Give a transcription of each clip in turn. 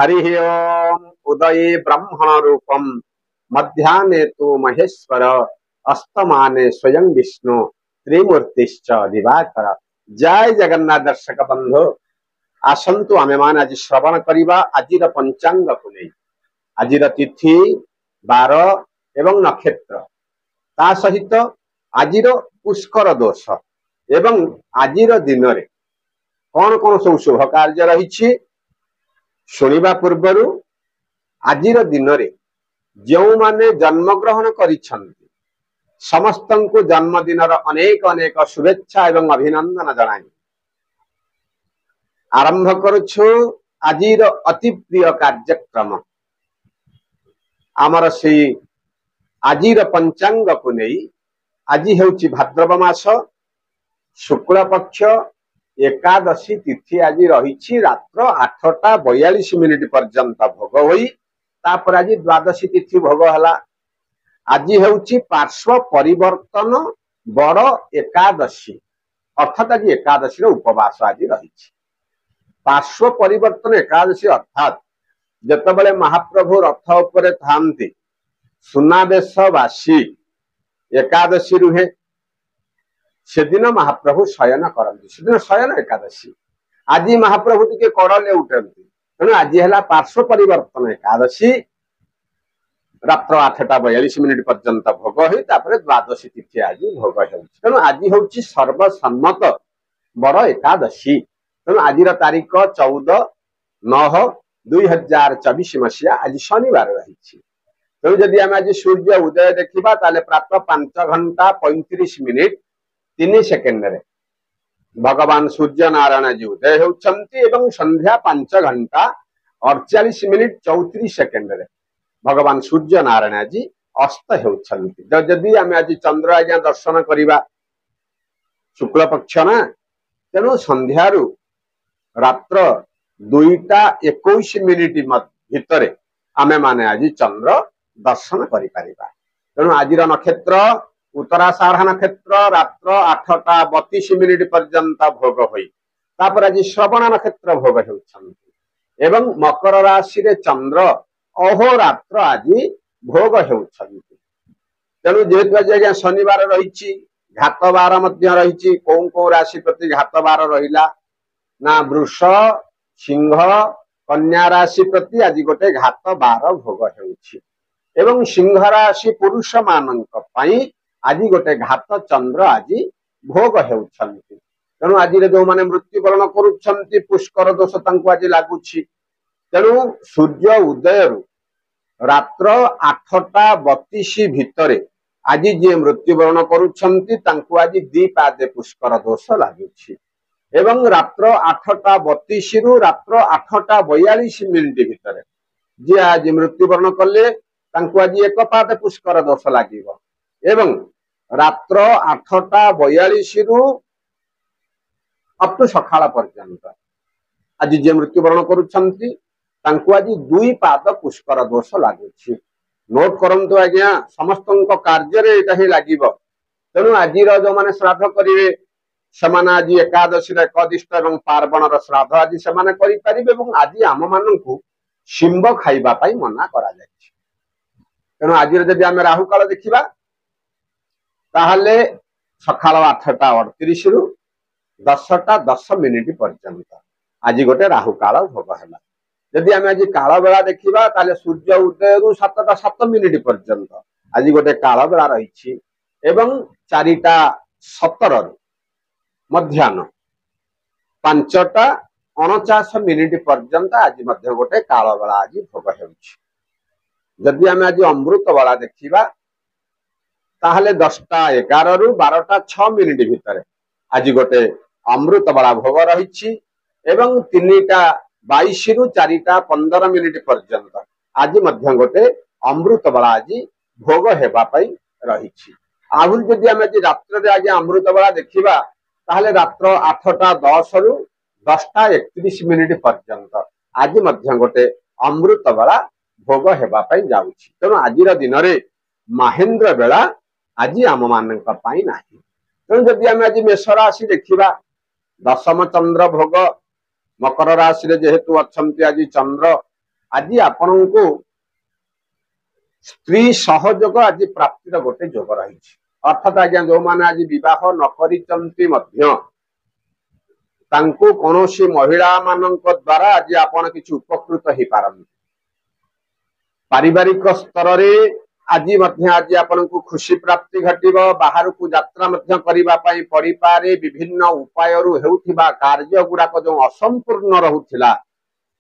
हरि ओम उदये ब्रह्मण रूपम मध्याह्ने तो महेश्वर अस्तमाने स्वयं विष्णु त्रिमूर्तिश्च दिवाकर। जय जगन्नाथ दर्शक बंधु आसंतु आमे मान आज श्रवण करिबा आजिर पंचांग को नहीं। आजिर तिथि बार एवं नक्षत्र ता सहित आजिर पुष्कर दोष एवं आजिर दिन रे कौन कौन सब शुभ कार्य रही शुणिबा पूर्वरु आजिर दिन रे जो माने जन्मग्रहण करिछन्ति समस्तंकु जन्मदिनर अनेक अनेक शुभेच्छा एवं अभिनंदन जणाई आरंभ करुछु आजिर अति प्रिय कार्यक्रम आमर से आजिर पंचांग को नहीं। आज हेउची भाद्रव मास शुक्ल पक्ष एकादशी तिथि आज रही रात्र 8:42 पर्यंत भोग होई तापर आज द्वादशी तिथि भोग हला। आज हेउची पार्श्व परिवर्तन बड़ एकादशी अर्थात आज एकादशी उपवास आज रही। पार्श्व परिवर्तन एकादशी अर्थात जतबले महाप्रभु रथ उपरे थांती सुनावेशवासी एकादशी रुहे सेदिन महाप्रभु शयन करती सेदिन शयन एकादशी। आज महाप्रभु टिके कड़ले उठती तेणु आज है पार्श्व परिवर्तन एकादशी रात्र 8:42 पर्यंत भोग हुई द्वादशी तिथि आज भोग तेणु आज हूँ सर्वसम्मत बड़ एकादशी। तेणु आज तारीख 14/9/2024 मसीहा आज शनिवार रही। तेणु जदि आम आज सूर्य उदय देखा प्रातः 5:35 भगवान सूर्य नारायण जी उदय होती संध्या 5:48 भगवान सूर्य नारायण जी अस्त होती। जदि आम आज चंद्र आज्ञा दर्शन करवा शुक्ल पक्ष ना तेणु संध्यारू रात्र 2:21 भितर आमे माने आज चंद्र दर्शन करिपारिबा। तेणु आज नक्षत्र उत्तराषाढ़ नक्षत्र रात्र 8:32 पर्यंत भोग होई तापर आज श्रवण नक्षत्र भोग होउछन्ति एवं मकर राशि रे चंद्र अहोरात्र आज भोग होउछन्ति। तेणु जेहेतु आज शनिवार रही घात बार मध्य रही कौ राशि प्रति घात बार रहिला ना वृष सिंह कन्या राशि प्रति आज गोटे घात बार भोग होउछि एवं सिंह राशि पुरुष मानक पई आज गोटे घात चंद्र आज भोग होउछन्ति। तेणु आज जो माने मृत्युवरण करुछन्ति पुष्कर दोष तांको आज लागुछि। तेणु सूर्य उदय रात्र 8:32 भितर आज जे मृत्युवरण करुछन्ति तांको आज दीपादे पुष्कर दोष लागुछि एवं रात्र 8:32 रु रात्र 8:42 भितर जे आज मृत्युवरण कले तांको आज एक पाद पुष्कर दोष लागिबो एवं रात्र 8:42 रु अप टू सकाळ पर्यंत आज जे मृत्युवरण करुछन्ति तांको आज 2 पाद पुष्कर दोष लागुछि। नोट करंतु आज्ञा समस्त कार्य रे एटा ही लागिबो। तेणु आज जो माने श्राद्ध करिवे समान आज एकादशी एकदिष्ट एवं पार्वणर श्राद्ध आज सेमाने करि परिबे एवं आज आम माननकु शिंब खाइबा पई मना करा जायछि। तेणु आज जदि आमे राहु काल देखिबा ताहले सकाळ 8:38 रु 10:10 पर्यंत आज गोटे राहु काल भोग है। जदि आमे आज काल बेला देखिबा ताहले सूर्य उदय रु 7:07 पर्यंत आज गोटे काल बेला रही एवं 4:17 रु मध्याह्न 5:49 पर्यंत आज मध्य गोटे काल बेला आज भोग होउछि। जदि आमे आज अमृत बेला देखिबा ताहले 10:11 रु 12:06 भितर आज गोटे अमृत बेला भोग रही एवं 3:22 रु 4:15 पर्यंत आज मध्य गोटे अमृत बेला आज भोग हेबा पई रही। आहुल जदि आमे आज रात्र आज अमृत बेला देखिबा ताहले रात्र 8:10 रु 10:31 पर्यंत आज मध्य गोटे अमृत बेला भोग हेबा पई जाउछि। तेणु आजिर दिन रे महेंद्र बेला आज आम मानक पई नाही। तेणु जदि आमे आज मेष राशि देखिबा दशम चंद्र भोग मकर राशि रे जेहेतु अछंती आज चंद्र आज आपण को स्त्री सहयोग आज प्राप्तिर गोटे जोग रही अर्थात आज्ञा जो मैंने आज विवाह न करिचंती मध्य तांको कौनसी महिला मानक द्वारा आज आपण किसी उपकृत हो पारन पारिवारिक स्तर रे आज आज आपण को खुशी प्राप्ति घटिब बाहर को यात्रा करने पड़ी पारे विभिन्न उपाय हेउथिबा कार्य गुड़ाक जो असंपूर्ण रहुथिला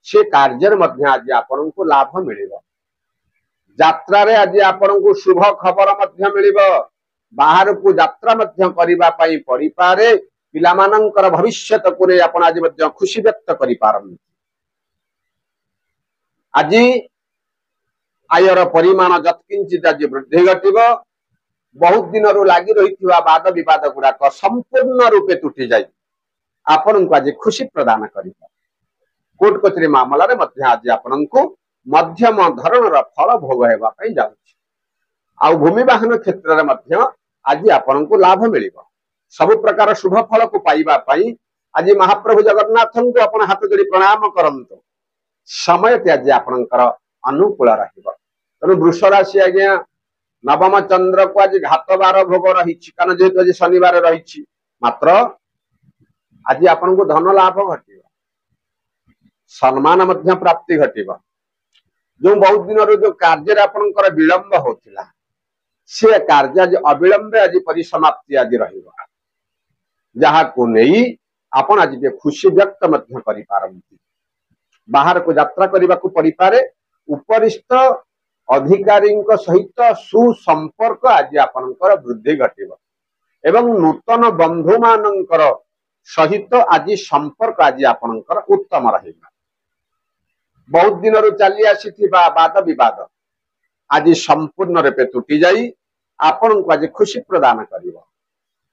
से कार्य मध्य आज आपण को लाभ मिलिब यात्रा रे आज आपण को शुभ खबर मध्य मिलिब बाहर को यात्रा मध्य करने पड़ी पारे पिलामानंकर भविष्यत को रे आपण आज मध्य खुशी व्यक्त करि पारन आज आयर परिमाण जत्किंचित आज वृद्धि घटिब बहुत दिन लगी रही वाद विवाद गुड़ाक संपूर्ण रूपे तुटी जाए आपण को आज खुशी प्रदान कर कोर्ट कचेरी मामला रे मध्य आज आपण को मध्यम धरणर फल भोग होगापी जाऊँ भूमि वाहन क्षेत्र में मध्य आज आपण को लाभ मिल सब प्रकार शुभ फल को पाइबा पई आज महाप्रभु जगन्नाथ को आपण हाथ जोड़ी प्रणाम करंतु समय आज आपणकर अनुकूल रहिबो तेणु वृष राशि आज्ञा नवम चंद्र को आज घात बार भोग रही कारण जेहेतु आज शनिवार रही मात्र आज आपण को धन लाभ घटिब सम्मान मध्य प्राप्ति घटिब जो बहुत दिन जो कार्य आपणकर विलंब होता से कार्य आज अविलंबे आज परिसमाप्ति आज रहिबो जहाँ को नहीं आपण आज खुशी व्यक्त मध्य करि पारंती बाहर को यात्रा करने को पड़ी पारे उपरिष्ठ अधिकारी सहित सुसंपर्क आज आपणकर वृद्धि घटिब एवं नूतन बंधु मानकर सहित आज संपर्क आज आपणकर उत्तम रहिबा बहुत दिन चली आसीथिबा वाद विवाद आज संपूर्ण रूपे तुटी जाई आपण को आज खुशी प्रदान करिब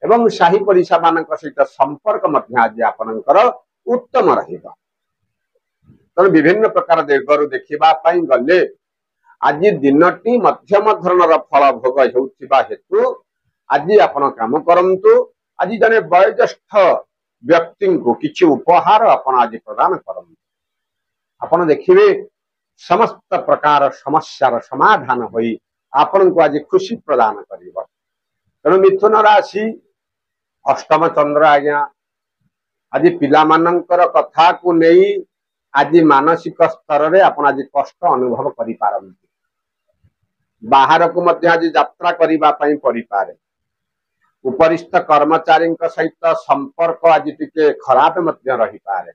एवं साही पड़िशा मानक सहित संपर्क मध्य आज आपणकर उत्तम रहिबा तेणु विभिन्न प्रकार दिगरु देखा गले आज दिनटी मध्यम धरणर फल भोग होउथिबा हेतु आज आपण काम करंतु आज जने वयोज्येष्ठ व्यक्ति को किछि उपहार आपण आज प्रदान करंतु आपण देखिबे समस्त प्रकार समस्यार समाधान होई आपण को आज खुशी प्रदान करिब तेणु मिथुन राशि अष्टम चंद्र आज्ञा आज पिला मानकर कथा को नहीं आज मानसिक स्तर रे आपण आज कष्ट अनुभव करि पारंती बाहर को मध्य आज यात्रा करिबा पई पड़ी पारे उपरिष्ठ कर्मचारी सहित संपर्क आज टिके खराब मध्य रही पारे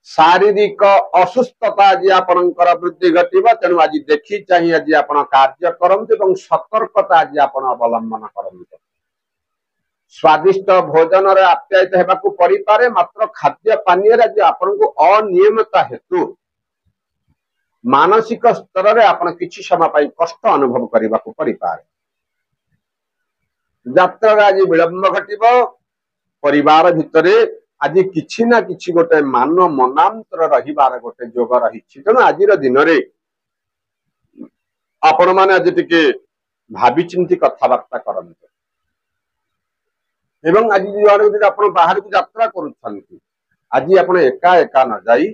शारीरिक असुस्थता आज आपणकर वृद्धि घटिबा तेणु आज देखी चाहिए आज आपण कार्य करंतु एवं सतर्कता आज आपण अवलंबन करंतु स्वादिष्ट भोजन रे आप्यायित हेबाकू पड़ी पारे मात्र खाद्य पानीय आज आपण को अनियमितता हेतु मानसिक स्तर रे आपण किछि समय पाई कष्ट अनुभव करिबाकू पड़ी पारे यात्रा आज विलंब घटिबो परिवार भितरे आज किछि ना किछि गोटे मान मनांतर रहिबार गोटे जोग रही तेणु आज दिन रे आपण माने आज टिके भाबी चिंती कथबार्ता करंतु एवं आज आप बाहर को यात्रा करुछंती आज आप एका एका न जाई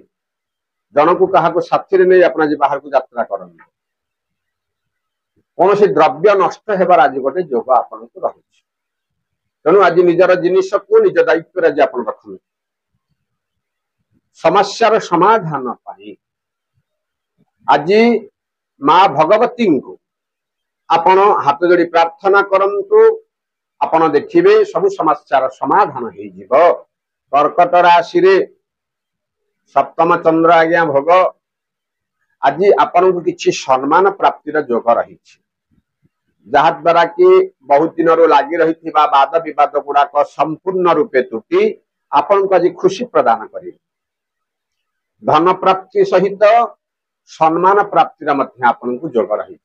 जन को कहा साथी नहीं आप बाहर को यात्रा करना कौन से द्रव्य नष्ट होबार आज गोटे जोग आपन को रही तेणु आज निजर जिनिस को निज दायित्व आज आप रखु समस्यार समाधान पाई आज माँ भगवती को आपण हाथ जोड़ी प्रार्थना करंतु आपण देखिबे सब समस्यार समाधान हो जिवो कर्कट राशि रे सप्तम चंद्र आज्ञा भोग आज आपण को किछि सम्मान प्राप्तिर जोग रही जहा द्वारा कि बहुत दिन लगी रही वाद विवाद गुड़ाक संपूर्ण रूपे तुटी आपण को आज खुशी प्रदान करिवे धन प्राप्ति सहित सम्मान प्राप्तिर मध्य आपण को जोग रही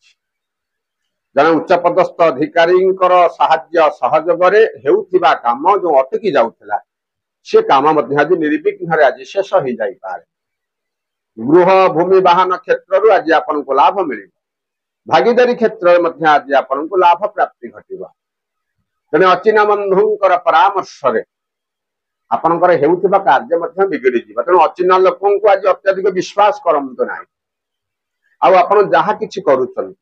जने उच्च पदस्थ अधिकारी साहाय्य सहयोग हेउथिबा काम जो अटकी जाउथिला से काम मध्य आज निर्विघ्न आज शेष हो जाई पारे गृह भूमि वाहन क्षेत्र आज आपन को लाभ मिल भागीदारी क्षेत्र में आज आपन को लाभ प्राप्ति घटिबा जने अचिना बंधुंकर परामर्श रे ଆପଣଙ୍କର ହେଉଥିବା କାର୍ଯ୍ୟ ମଧ୍ୟ ବିଗିଡିଯିବ। ତେଣୁ ଅଚିହ୍ନା ଲୋକଙ୍କୁ ଆଜି ଅତ୍ୟଧିକ ବିଶ୍ୱାସ କରନ୍ତୁ ନାହିଁ। ଆଉ ଆପଣ ଯାହା କିଛି କରୁଛନ୍ତି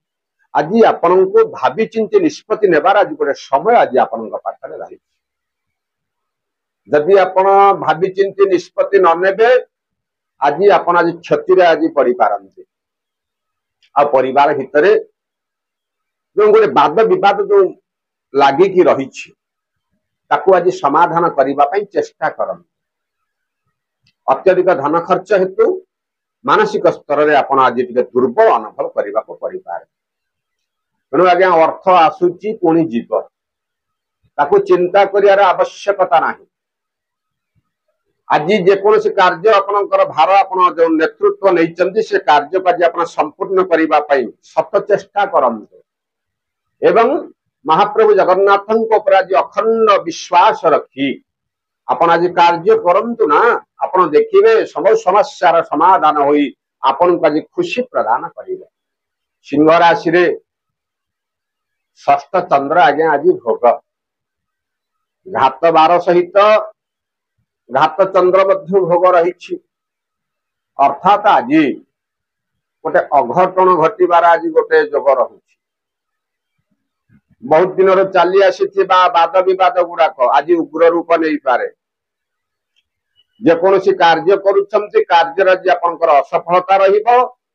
ଆଜି ଆପଣଙ୍କୁ ଭାବି ଚିନ୍ତି ନିଷ୍ପତ୍ତି ନେବାର ଆଜି ଗୋଟେ ସମୟ ଆଜି ଆପଣଙ୍କ ପାଖରେ ରହିଛି। ଯଦି ଆପଣ ଭାବି ଚିନ୍ତି ନିଷ୍ପତ୍ତି ନ ନେବେ ଆଜି ଆପଣ ଆଜି କ୍ଷତିରେ ଆଜି ପଡିପାରନ୍ତି। ଆଉ ପରିବାର ଭିତରେ ଯୋଉ ଗୋଟେ ବାଦ ବିବାଦ ଯୋଉ ଲାଗିକି ରହିଛି ତାକୁ ଆଜି ସମାଧାନ କରିବା ପାଇଁ ଚେଷ୍ଟା କରନ୍ତୁ। ଅତ୍ୟଧିକ ଧନ ଖର୍ଚ୍ଚ ହେତୁ ମାନସିକ ସ୍ତରରେ ଆପଣ ଆଜି ଟିକେ ଦୁର୍ବଳ ଅନୁଭବ କରିବାକୁ ପଡିପାରେ। ତେଣୁ ଆଜ୍ଞା ଅର୍ଥ ଆସୁଛି ପୁଣି ଯିବ, ତାକୁ ଚିନ୍ତା କରିବାର ଆବଶ୍ୟକତା ନାହିଁ। ଆଜି ଯେକୌଣସି କାର୍ଯ୍ୟ ଆପଣଙ୍କର ଭାର ଆପଣ ଯୋଉ ନେତୃତ୍ୱ ନେଇଛନ୍ତି ସେ କାର୍ଯ୍ୟକୁ ଆଜି ଆପଣ ସମ୍ପୂର୍ଣ୍ଣ କରିବା ପାଇଁ ଶତ ଚେଷ୍ଟା କରନ୍ତୁ ଏବଂ ମହାପ୍ରଭୁ ଜଗନ୍ନାଥଙ୍କ ଉପରେ ଆଜି ଅଖଣ୍ଡ ବିଶ୍ୱାସ ରଖି ଆପଣ ଆଜି କାର୍ଯ୍ୟ କରନ୍ତୁ ନା, ଆପଣ ଦେଖିବେ ସବୁ ସମସ୍ୟାର ସମାଧାନ ହୋଇ ଆପଣଙ୍କୁ ଆଜି ଖୁସି ପ୍ରଦାନ କରିବେ। ସିଂହ ରାଶିରେ ଷଷ୍ଠ ଚନ୍ଦ୍ର ଆଜ୍ଞା ଆଜି ଭୋଗ, ଘାତ ବାର ସହିତ ଘାତ ଚନ୍ଦ୍ର ମଧ୍ୟ ଭୋଗ ରହିଛି। ଅର୍ଥାତ ଆଜି ଗୋଟେ ଅଘଟଣ ଘଟିବାର ଆଜି ଗୋଟେ ଯୋଗ ରହୁଛି। ବହୁତ ଦିନରୁ ଚାଲି ଆସିଥିବା ବାଦ ବିବାଦ ଗୁଡାକ ଆଜି ଉଗ୍ର ରୂପ ନେଇପାରେ। ଯେକୌଣସି କାର୍ଯ୍ୟ କରୁଛନ୍ତି କାର୍ଯ୍ୟରେ ଆଜି ଆପଣଙ୍କର ଅସଫଳତା ରହିବ।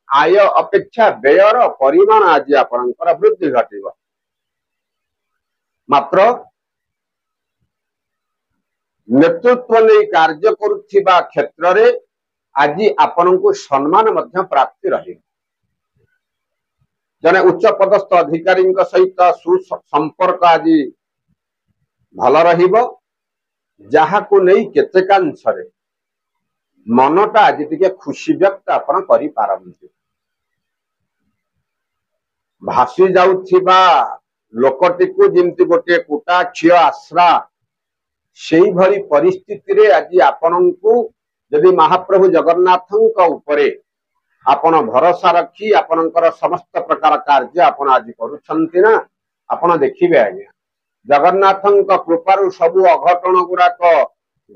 ଆୟ ଅପେକ୍ଷା ବ୍ୟୟର ପରିମାଣ ଆଜି ଆପଣଙ୍କର ବୃଦ୍ଧି ଘଟିବ। ମାତ୍ର ନେତୃତ୍ୱ ନେଇ କାର୍ଯ୍ୟ କରୁଥିବା କ୍ଷେତ୍ରରେ ଆଜି ଆପଣଙ୍କୁ ସମ୍ମାନ ମଧ୍ୟ ପ୍ରାପ୍ତି ରହିବ। ଜଣେ ଉଚ୍ଚ ପଦସ୍ଥ ଅଧିକାରୀଙ୍କ ସହିତ ସୁସମ୍ପର୍କ ଆଜି ଭଲ ରହିବ, ଯାହାକୁ ନେଇ କେତେକାଂଶରେ ମନଟା ଆଜି ଟିକେ ଖୁସି ବ୍ୟକ୍ତ ଆପଣ କରିପାରନ୍ତି। ଭାସି ଯାଉଥିବା ଲୋକଟିକୁ ଯେମିତି ଗୋଟିଏ କୁଟା କ୍ଷୀର ଆଶ୍ରା, ସେଇଭଳି ପରିସ୍ଥିତିରେ ଆଜି ଆପଣଙ୍କୁ ଯଦି ମହାପ୍ରଭୁ ଜଗନ୍ନାଥଙ୍କ ଉପରେ ଆପଣ ଭରସା ରଖି ଆପଣଙ୍କର ସମସ୍ତ ପ୍ରକାର କାର୍ଯ୍ୟ ଆପଣ ଆଜି କରୁଛନ୍ତି ନା, ଆପଣ ଦେଖିବେ ଆଜ୍ଞା ଜଗନ୍ନାଥଙ୍କ କୃପାରୁ ସବୁ ଅଘଟଣ ଗୁଡାକ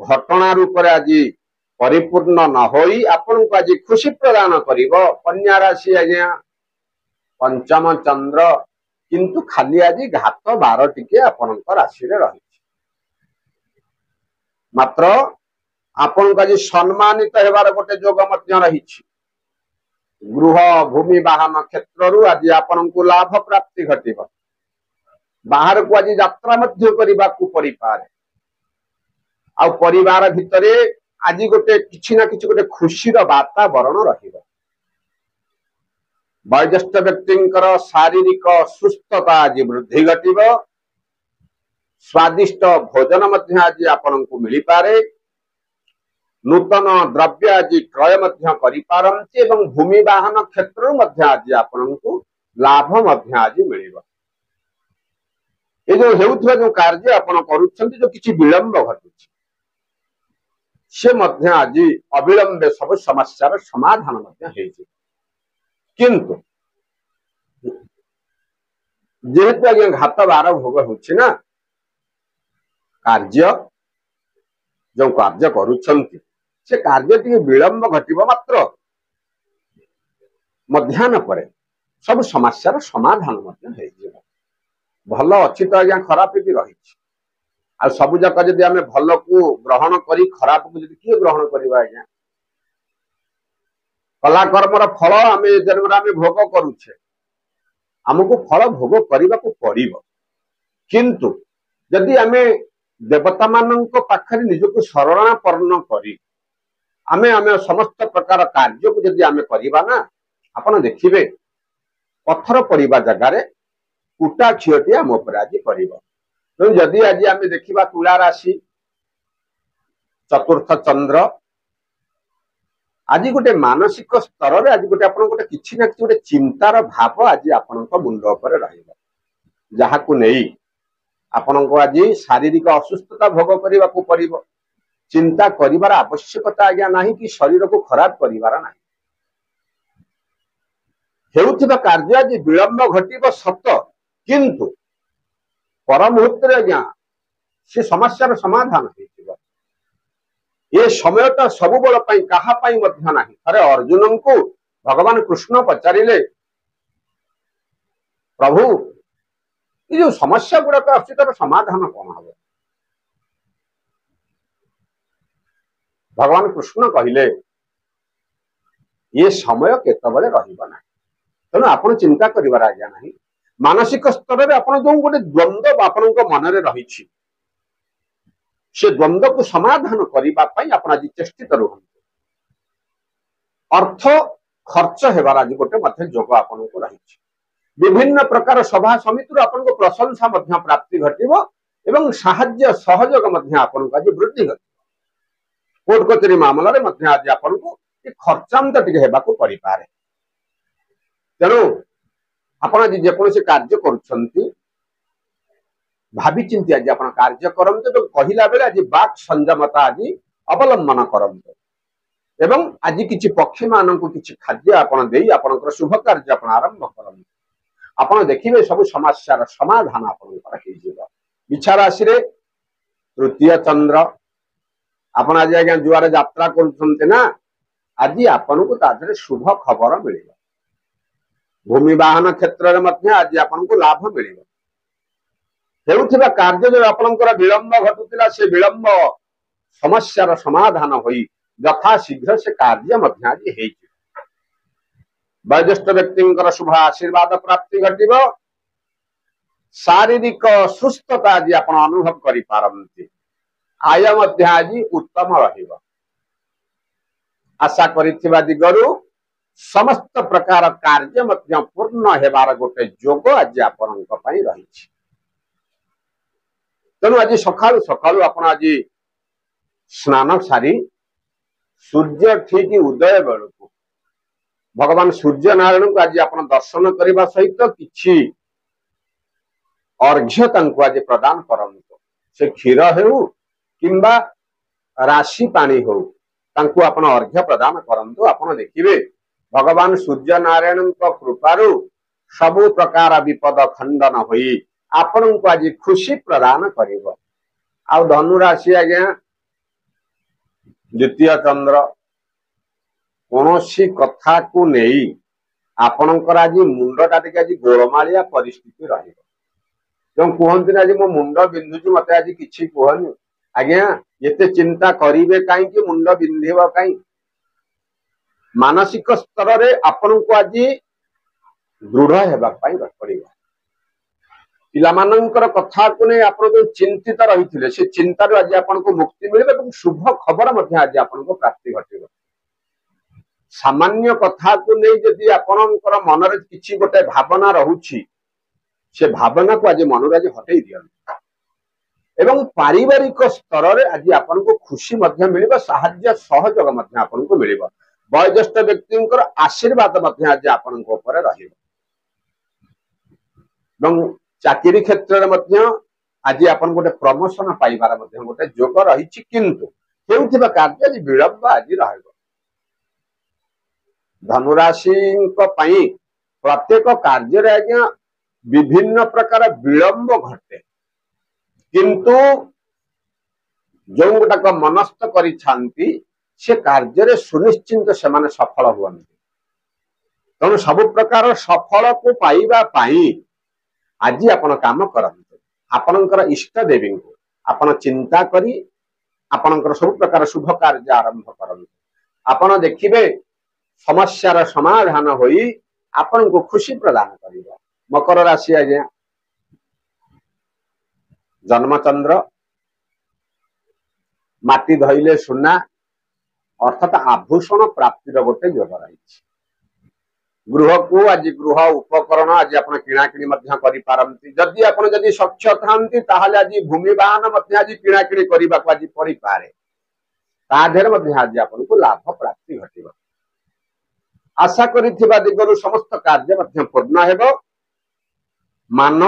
ଘଟଣା ରୂପରେ ଆଜି ପରିପୂର୍ଣ୍ଣ ନ ହୋଇ ଆପଣଙ୍କୁ ଆଜି ଖୁସି ପ୍ରଦାନ କରିବ। କନ୍ୟା ରାଶି ଆଜ୍ଞା ପଞ୍ଚମ ଚନ୍ଦ୍ର, କିନ୍ତୁ ଖାଲି ଆଜି ଘାତ ବାର ଟିକେ ଆପଣଙ୍କ ରାଶିରେ ରହିଛି। ମାତ୍ର ଆପଣଙ୍କୁ ଆଜି ସମ୍ମାନିତ ହେବାର ଗୋଟେ ଯୋଗ ମଧ୍ୟ ରହିଛି। ଗୃହ ଭୂମି ବାହନ କ୍ଷେତ୍ରରୁ ଆଜି ଆପଣଙ୍କୁ ଲାଭ ପ୍ରାପ୍ତି ଘଟିବ। ବାହାରକୁ ଆଜି ଯାତ୍ରା ମଧ୍ୟ କରିବାକୁ ପଡିପାରେ। ଆଉ ପରିବାର ଭିତରେ ଆଜି ଗୋଟେ କିଛି ନା କିଛି ଗୋଟେ ଖୁସିର ବାତାବରଣ ରହିବ। ବୟୋଜ୍ୟେଷ୍ଠ ବ୍ୟକ୍ତିଙ୍କର ଶାରୀରିକ ସୁସ୍ଥତା ଆଜି ବୃଦ୍ଧି ଘଟିବ। ସ୍ୱାଦିଷ୍ଟ ଭୋଜନ ମଧ୍ୟ ଆଜି ଆପଣଙ୍କୁ ମିଳିପାରେ। ନୂତନ ଦ୍ରବ୍ୟ ଆଜି କ୍ରୟ ମଧ୍ୟ କରିପାରନ୍ତି ଏବଂ ଭୂମି ବାହନ କ୍ଷେତ୍ରରୁ ମଧ୍ୟ ଆଜି ଆପଣଙ୍କୁ ଲାଭ ମଧ୍ୟ ଆଜି ମିଳିବ। ଏ ଯୋଉ ହେଉଥିବା ଯୋଉ କାର୍ଯ୍ୟ ଆପଣ କରୁଛନ୍ତି, ଯୋଉ କିଛି ବିଳମ୍ବ ଘଟୁଛି, ସେ ମଧ୍ୟ ଆଜି ଅବିଳମ୍ବେ ସବୁ ସମସ୍ୟାର ସମାଧାନ ମଧ୍ୟ ହେଇଯିବ। କିନ୍ତୁ ଯେହେତୁ ଆଜ୍ଞା ଘାତ ବାର ଭୋଗ ହଉଛି ନା, କାର୍ଯ୍ୟ ଯୋଉ କାର୍ଯ୍ୟ କରୁଛନ୍ତି ସେ କାର୍ଯ୍ୟ ଟିକେ ବିଳମ୍ବ ଘଟିବ। ମାତ୍ର ମଧ୍ୟାହ୍ନ ପରେ ସବୁ ସମସ୍ୟାର ସମାଧାନ ମଧ୍ୟ ହେଇଯିବ। ଭଲ ଅଛି ତ ଆଜ୍ଞା ଖରାପ ବି ରହିଛି। ଆଉ ସବୁ ଯାକ ଯଦି ଆମେ ଭଲକୁ ଗ୍ରହଣ କରି ଖରାପକୁ ଯଦି କିଏ ଗ୍ରହଣ କରିବା ଆଜ୍ଞା? କଲା କର୍ମର ଫଳ ଆମେ ଭୋଗ କରୁଛେ, ଆମକୁ ଫଳ ଭୋଗ କରିବାକୁ ପଡିବ। କିନ୍ତୁ ଯଦି ଆମେ ଦେବତା ମାନଙ୍କ ପାଖରେ ନିଜକୁ ଶରଣାପନ୍ନ କରି ଆମେ ସମସ୍ତ ପ୍ରକାର କାର୍ଯ୍ୟକୁ ଯଦି ଆମେ କରିବା ନା, ଆପଣ ଦେଖିବେ ପଥର ପଡିବା ଜାଗାରେ କୁଟା କ୍ଷୀରଟି ଆମ ଉପରେ ଆଜି ପଡିବ। ତେଣୁ ଯଦି ଆଜି ଆମେ ଦେଖିବା ତୁଳା ରାଶି ଚତୁର୍ଥ ଚନ୍ଦ୍ର, ଆଜି ଗୋଟେ ମାନସିକ ସ୍ତରରେ ଆଜି ଗୋଟେ ଆପଣ ଗୋଟେ କିଛି ନା କିଛି ଗୋଟେ ଚିନ୍ତାର ଭାବ ଆଜି ଆପଣଙ୍କ ମୁଣ୍ଡ ଉପରେ ରହିବ, ଯାହାକୁ ନେଇ ଆପଣଙ୍କୁ ଆଜି ଶାରୀରିକ ଅସୁସ୍ଥତା ଭୋଗ କରିବାକୁ ପଡିବ। ଚିନ୍ତା କରିବାର ଆବଶ୍ୟକତା ଆଜ୍ଞା ନାହିଁ କି ଶରୀରକୁ ଖରାପ କରିବାର ନାହିଁ। ହେଉଥିବା କାର୍ଯ୍ୟ ଆଜି ବିଳମ୍ବ ଘଟିବ ସତ, କିନ୍ତୁ ପର ମୁହୂର୍ତ୍ତରେ ଆଜ୍ଞା ସେ ସମସ୍ୟାର ସମାଧାନ ହେଇଯିବ। ये समयटा सबु बल कहा नहीं। थरे अर्जुन को भगवान कृष्ण पचारे प्रभु ये जो समस्या गुड़ाक आर समाधान कौन हम? भगवान कृष्ण कहले ये समय केतबले रहिबा ना। तेणु आप चिंता करिवार आज्ञा नहीं। मानसिक स्तर में आप जो गोटे द्वंद्व आपण मन में रही से द्वंद्व को समाधान करने आप आज चेष्टित रुहतु। अर्थ खर्च हेबार आज गोटे जोग आपन को रही। विभिन्न प्रकार सभा समिति आपन को प्रशंसा प्राप्ति घटिबो एवं साहाय्य सहयोग आपन को आज वृद्धि घट। कोर्ट कचेरी मामलें आज आपन को खर्चांत टिके हेबाकु पड़ी पारे। तेणु आप आज जेकोसी कार्य करुछंती भावी चिंती आज आप कार्य करते तो कहला बेले आज बाक संयमता आज अवलंबन करते एवं आज किसी पक्षी मान को किसी खाद्य आपन दे आपन शुभ कार्य आप आरंभ करते। आप देखिए सब समस्या समाधान आप इच्छा राशि तृतीय चंद्र आप आज आज्ञा जुआर यात्रा करना आज आपन को तादरे शुभ खबर मिल। भूमि वाहन क्षेत्र में आज आपन को लाभ मिल। हेउथिबा कार्य जो आपनकर विलंब घटुतिला से विलंब समस्यार समाधान होई यथा शीघ्र से कार्य मध्य आज हेइ। वयोज्येष्ठ व्यक्तिंकर शुभ आशीर्वाद प्राप्ति घटिबो। शारीरिक सुस्थता आज आपण अनुभव करि पारंती। आय मध्य आज उत्तम रहिबो। आशा करिथिबा दिगरु समस्त प्रकार कार्य मध्य पूर्ण हेबार गोटे जोग आज आपनक पई रहिछि। तेणु आज सकालू सकालू आप आज स्नान सारी सूर्य ठीक उदय बेलू भगवान सूर्य नारायण को आज आप दर्शन करने सहित किछि अर्घ्य आज प्रदान करंतु। से क्षीर हो किंबा राशि पानी हो तांको आपण अर्घ्य प्रदान करंतु। आपण देखिबे भगवान सूर्य नारायण कृपारु सबु प्रकार विपद खंडन होई आपण को आज खुशी प्रदान करिवो। आ धनु राशि आज्ञा द्वितीय चंद्र कौनसी कथा को नहीं आपणकर आज मुंडटा टिके आज गोलमालिया परिस्थिति रहिबो। जो कहते ना आज मो मुंड बिंधुची मत आज किछि कहनी आज्ञा एते चिंता करिवे कहीं मुंड बिंधिबो कहीं। मानसिक स्तर रे आपण को आज दृढ़ हेबा पई पड़िबो। पिलामानंकर कथा को नहीं आप जो चिंतित रही से चिंतार आज आपन को मुक्ति मिले और शुभ खबर आज आपन को प्राप्ति घटिबो। सामान्य कथा को नहीं जदि आपनकर मन रे किछि गोटे भावना रहुछि से भावना को आज मन रे हटई दियंतु एवं पारिवारिक स्तर रे आज आपन को खुशी मध्य मिलिबो। साहाय्य सहयोग मध्य आपन को मिलिबो। वयोज्येष्ठ व्यक्तिंकर आशीर्वाद मध्य आज आपन को ऊपर रहिबो। चाकरी क्षेत्र में आज आपन गोटे प्रमोशन पाइबार गोटे जोग रही किंतु हेउथिबा कार्य आज विलंब आज रहिबो। धनुराशि प्रत्येक कार्य रे आज्ञा विभिन्न प्रकार विलंब घटे किंतु जो गोटाक मनस्थ करिछांती से कार्य रे सुनिश्चित से माने सफल हुअन्ति। तेणु सब प्रकार सफल को पाइबा पाई आज आपण काम करते। आपणकर इष्ट देवी को आपण चिंता करी आपणकर सब प्रकार शुभ कार्य आरंभ करते। आपण देखिबे समस्यार समाधान होई आपण को खुशी प्रदान करिबो। मकर राशि आज्ञा जन्मचंद्र माटी धइले सुना अर्थात आभूषण प्राप्तिर गोटे जोग रही। गृह को आज गृह उपकरण आज आप किणाकिणी करि जदि आप सक्ष था आज भूमि वाहन आज किणाकिणी करने को आज पड़ी पारे ताधर आज आपको लाभ प्राप्ति घटिबो। आशा करिथिबा दिगरु समस्त कार्य पूर्ण हेबो। मान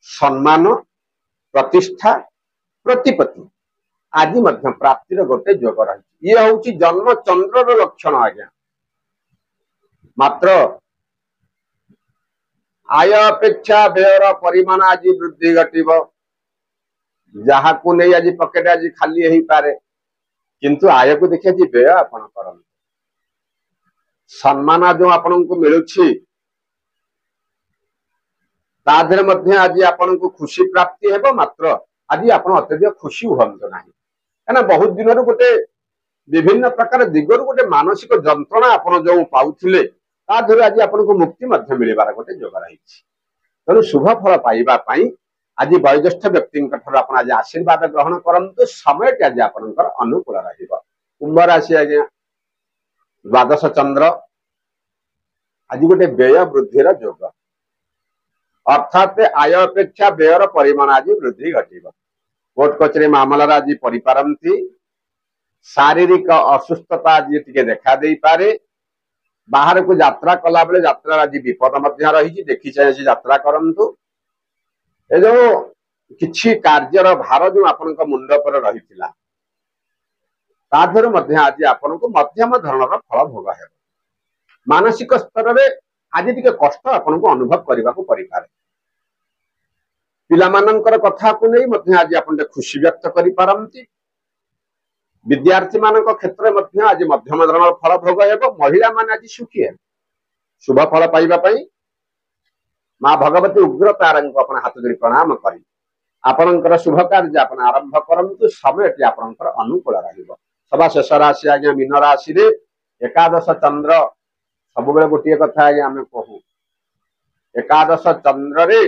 सम्मान प्रतिष्ठा प्रतिपत्ति आदि प्राप्तिर गोटे जोग रही। ये हूँ जन्म चंद्र लक्षण आज्ञा। मात्र आय अपेक्षा व्ययर परिमाण आज वृद्धि घटिबो। जहाँ को नहीं आज पकेट आज खाली हो पारे किंतु आय को देखिए जी व्यय आपण करन सम्मान जो आपण को मिलुछि ता देहरे मध्य आज आपण को खुशी प्राप्ति हेबो मात्र आज आपण अत्यधिक खुशी हुअंतो नाही काना बहुत दिन रु गोटे विभिन्न प्रकार दिगरु गोटे मानसिक जंत्रणा आपण जो पाउथिले ता देहरे आज आपण को मुक्ति मध्य मिलिबार गोटे जोग रहिछि तेणु शुभ फल पाइबा पई आज वयोज्येष्ठ व्यक्ति आप आज आशीर्वाद ग्रहण करंतु समय आज आपंकर अनुकूल रहिबो कुंभ राशि आज्ञा द्वादश चंद्र आज गोटे व्यय वृद्धिर जोग अर्थात आय अपेक्षा व्ययर परिमाण आज वृद्धि घटिबो कोर्ट कचेरी मामला आज परिपारंती शारीरिक असुस्थता आज टिके देखा देई पारे बाहर को यात्रा कला बेले यात्रा आज विपद मध्य रही देखी चाहिए यात्रा करंतु ए जो किछि कार्यर भार जो आपन मुंड पर रही आज आपन को मध्यम धरणर फल भोग है मानसिक स्तर में आज टिके कष्ट आपन को अनुभव करने को परि पारे पिलामानंकर कथा को नहीं मध्य आज आपन खुशी व्यक्त करि पारंती विद्यार्थी मानक क्षेत्र में आज मध्यम धरणर फल भोग है महिला मान आज सुखी है शुभ फल पाइबा पई माँ भगवती उग्र तारा को अपन हाथ धरी प्रणाम करी आपणकर शुभ कार्य आप आरंभ करंतु समय आपणकर अनुकूल रहिबो सभा शेष राशि आज्ञा मीन राशि रे एकादश चंद्र सब बेले गोटे कथा आज्ञा आम कहू एकादश चंद्र रे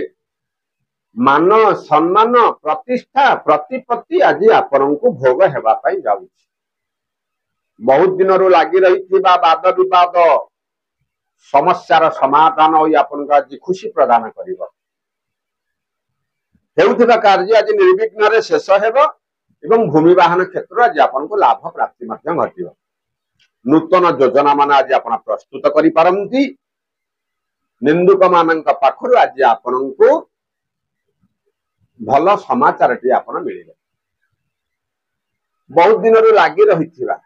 मान सम्मान प्रतिष्ठा प्रतिपत्ति आज आपण को भोग हेबा पई जाउछि बहुत दिन रु लागी रही वाद विवाद समस्यार समाधान होई आपण को आज खुशी प्रदान करिवो हेउथिबा कार्य आज निर्विघ्न रे शेष हेबो एवं भूमि वाहन क्षेत्र आज आपण को लाभ प्राप्ति मध्य घटिबो नूतन योजना मान आज आपण प्रस्तुत करि पारंती निंदुक मानक पाखरु आज आपण को भल समाचार टी आपण मिलिबो बहुत दिन रु लागी रहिथिबा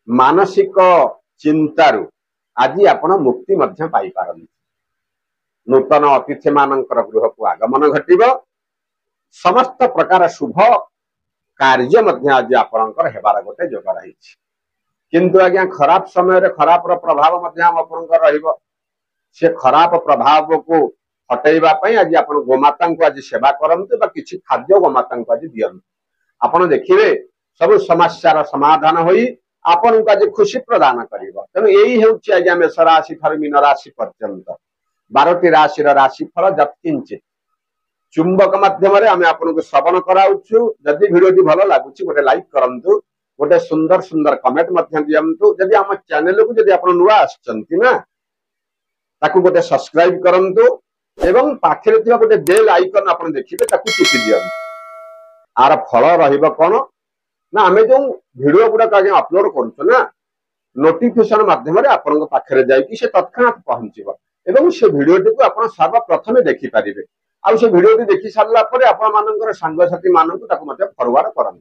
मानसिक चिंतारु आज आपण मुक्ति मध्य पाई पारंती नूतन अतिथि मानकर गृह को आगमन घटिबो समस्त प्रकार शुभ कार्य मध्य आज आपणकर हेबार गोटे जोग रहिछि किंतु आज्ञा खराब समय रे खराब रो प्रभाव मध्य आपणकर रहिबो से खराब प्रभाव को हटेइबा पई आज आपण गोमाता को आज सेवा करंतु बा किछि खाद्य गोमाता को आज दियंतु आपण देखिबे सब समस्यार समाधान होई आपण को आज खुशी प्रदान करिवो तेनु एही हेउछि आज्ञा मेष राशि थार मीन राशि पर्यंत 12टी राशि राशिफल जत्किंचित चुंबक माध्यम आम आपको श्रवण कराउछु जदि वीडियो भल लगुच गोटे लाइक करंतु गोटे सुंदर सुंदर कमेंट दियंतु जदि आम चैनल को जदि आप नुआ आछंती ना ताकू गोटे सब्सक्राइब करंतु एवं पाखरे थिबा गोटे बेल आइकन आप देखिबे ताकू टिपि दियंतु आर फल रहिबो कोन ना आमे जो वीडियो गुडा का अपलोड करछु ना नोटिफिकेशन माध्यम आपन पाखरे जाई कि से तत्क्षणात पहुंचीबो एवं से भिडियोटी को आप सर्वप्रथम देखिपारे आ से भिडियोटी देखि सारा पर आपण सांगसाथी मानक फरवर्ड करते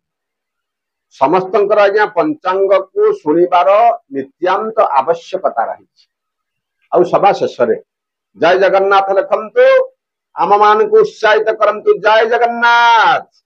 समस्त आज्ञा पंचांग को शुणिबार नित्यांत आवश्यकता रही आ सभा शेष जय जगन्नाथ लिखंतु आम मान को उत्साहित करंतु जय जगन्नाथ।